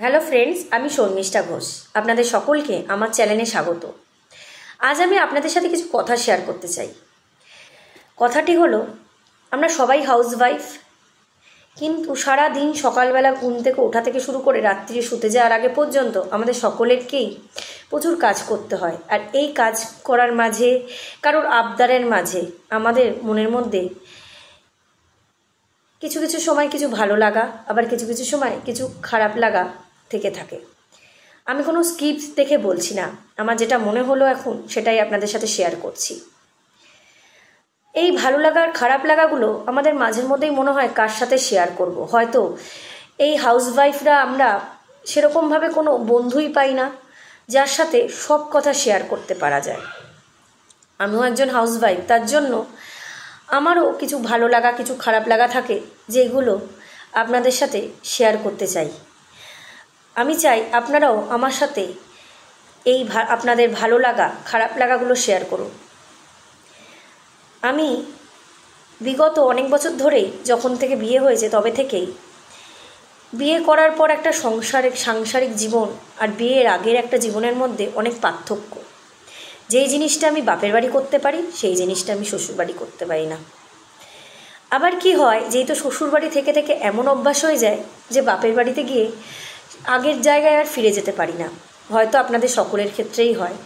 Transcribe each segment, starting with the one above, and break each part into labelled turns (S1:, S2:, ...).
S1: Hello friends, আমি শর্মিষ্ঠা ঘোষ। আপনাদের সকলকে আমার চ্যানেলে স্বাগত। আজ আমি আপনাদের সাথে কিছু কথা শেয়ার করতে চাই। কথাটি হলো, আমরা সবাই হাউসওয়াইফ, কিন্তু সারা দিন সকালবেলা ঘুম থেকে ওঠা থেকে শুরু করে রাত্রি শুতে যাওয়ার আগে পর্যন্ত আমাদের সকলেরকেই প্রচুর কাজ করতে হয়। আর এই কাজ করার মাঝে, কারোর আবদারের মাঝে আমাদের মনের মধ্যে কিছু কিছু সময় কিছু ভালো লাগা, আবার কিছু কিছু সময় কিছু খারাপ লাগা থেকে থাকে। আমি কোনো স্ক্রিপ্ট দেখে বলছি না, আমার যেটা মনে হলো এখন সেটাই আপনাদের সাথে শেয়ার করছি। এই ভালো লাগার খারাপ লাগাগুলো আমাদের মাঝের মধ্যেই মনে হয় কার সাথে শেয়ার করব। হয়তো এই হাউসওয়াইফরা আমরা সেরকমভাবে কোনো বন্ধুই পাই না যার সাথে সব কথা শেয়ার করতে পারা যায়। আমিও একজন হাউসওয়াইফ, তার জন্য আমারও কিছু ভালো লাগা কিছু খারাপ লাগা থাকে, যেগুলো আপনাদের সাথে শেয়ার করতে চাই। আমি চাই আপনারাও আমার সাথে এই আপনাদের ভালো লাগা খারাপ লাগাগুলো শেয়ার করুন। আমি বিগত অনেক বছর ধরেই, যখন থেকে বিয়ে হয়েছে তবে থেকেই, বিয়ে করার পর একটা সাংসারিক জীবন আর বিয়ের আগের একটা জীবনের মধ্যে অনেক পার্থক্য। যেই জিনিসটা আমি বাপের বাড়ি করতে পারি, সেই জিনিসটা আমি শ্বশুরবাড়ি করতে পারি না। আবার কি হয়, যেহেতু শ্বশুরবাড়ি থেকে থেকে এমন অভ্যাস হয়ে যায় যে বাপের বাড়িতে গিয়ে আগের জায়গায় আর ফিরে যেতে পারি না। হয়তো আপনাদের সকলের ক্ষেত্রেই হয়।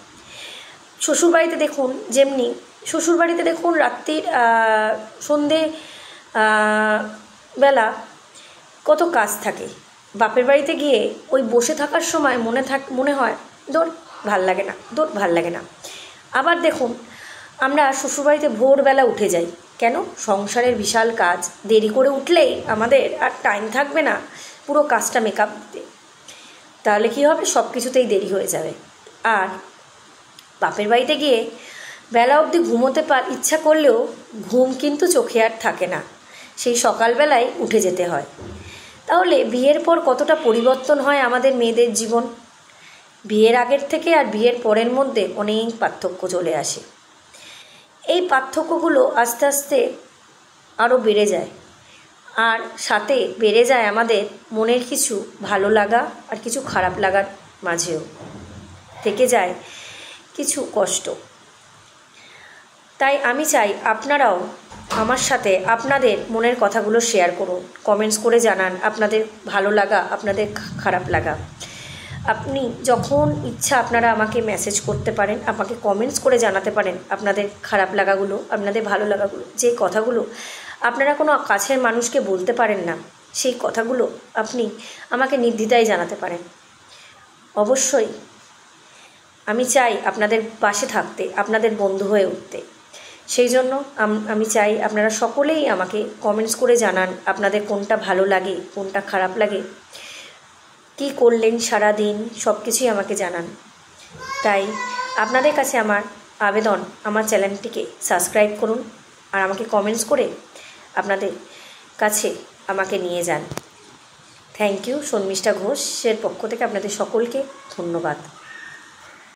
S1: শ্বশুরবাড়িতে দেখুন রাত্রির সন্ধে বেলা কত কাজ থাকে। বাপের বাড়িতে গিয়ে ওই বসে থাকার সময় মনে হয় ভাল লাগে না। আবার দেখুন, আমরা শ্বশুরবাড়িতে ভোরবেলা উঠে যাই। কেন? সংসারের বিশাল কাজ, দেরি করে উঠলেই আমাদের আর টাইম থাকবে না পুরো কাজটা মেকআপ দিতে। তাহলে কী হবে? সব কিছুতেই দেরি হয়ে যাবে। আর বাপের বাড়িতে গিয়ে বেলা অবধি ঘুমোতে ইচ্ছা করলেও ঘুম কিন্তু চোখে আর থাকে না, সেই সকালবেলায় উঠে যেতে হয়। তাহলে বিয়ের পর কতটা পরিবর্তন হয় আমাদের মেয়েদের জীবন। বিয়ের আগের থেকে আর বিয়ের পরের মধ্যে অনেক পার্থক্য চলে আসে। এই পার্থক্যগুলো আস্তে আস্তে আরও বেড়ে যায়, আর সাথে বেড়ে যায় আমাদের মনের কিছু ভালো লাগা আর কিছু খারাপ লাগার মাঝেও থেকে যায় কিছু কষ্ট। তাই আমি চাই আপনারাও আমার সাথে আপনাদের মনের কথাগুলো শেয়ার করুন, কমেন্টস করে জানান আপনাদের ভালো লাগা আপনাদের খারাপ লাগা। আপনি যখন ইচ্ছা আপনারা আমাকে মেসেজ করতে পারেন, আমাকে কমেন্টস করে জানাতে পারেন আপনাদের খারাপ লাগাগুলো, আপনাদের ভালো লাগাগুলো। যে কথাগুলো আপনারা কোনো কাছের মানুষকে বলতে পারেন না, সেই কথাগুলো আপনি আমাকে নির্দ্বিধায় জানাতে পারেন। অবশ্যই আমি চাই আপনাদের পাশে থাকতে, আপনাদের বন্ধু হয়ে উঠতে। সেই জন্য আমি চাই আপনারা সকলেই আমাকে কমেন্টস করে জানান আপনাদের কোনটা ভালো লাগে, কোনটা খারাপ লাগে, কী করলেন সারাদিন, সব কিছুই আমাকে জানান। তাই আপনাদের কাছে আমার আবেদন, আমার চ্যানেলটিকে সাবস্ক্রাইব করুন আর আমাকে কমেন্টস করে আপনাদের কাছে আমাকে নিয়ে যান। Thank you. শর্মিষ্ঠা ঘোষের পক্ষ থেকে আপনাদের সকলকে ধন্যবাদ।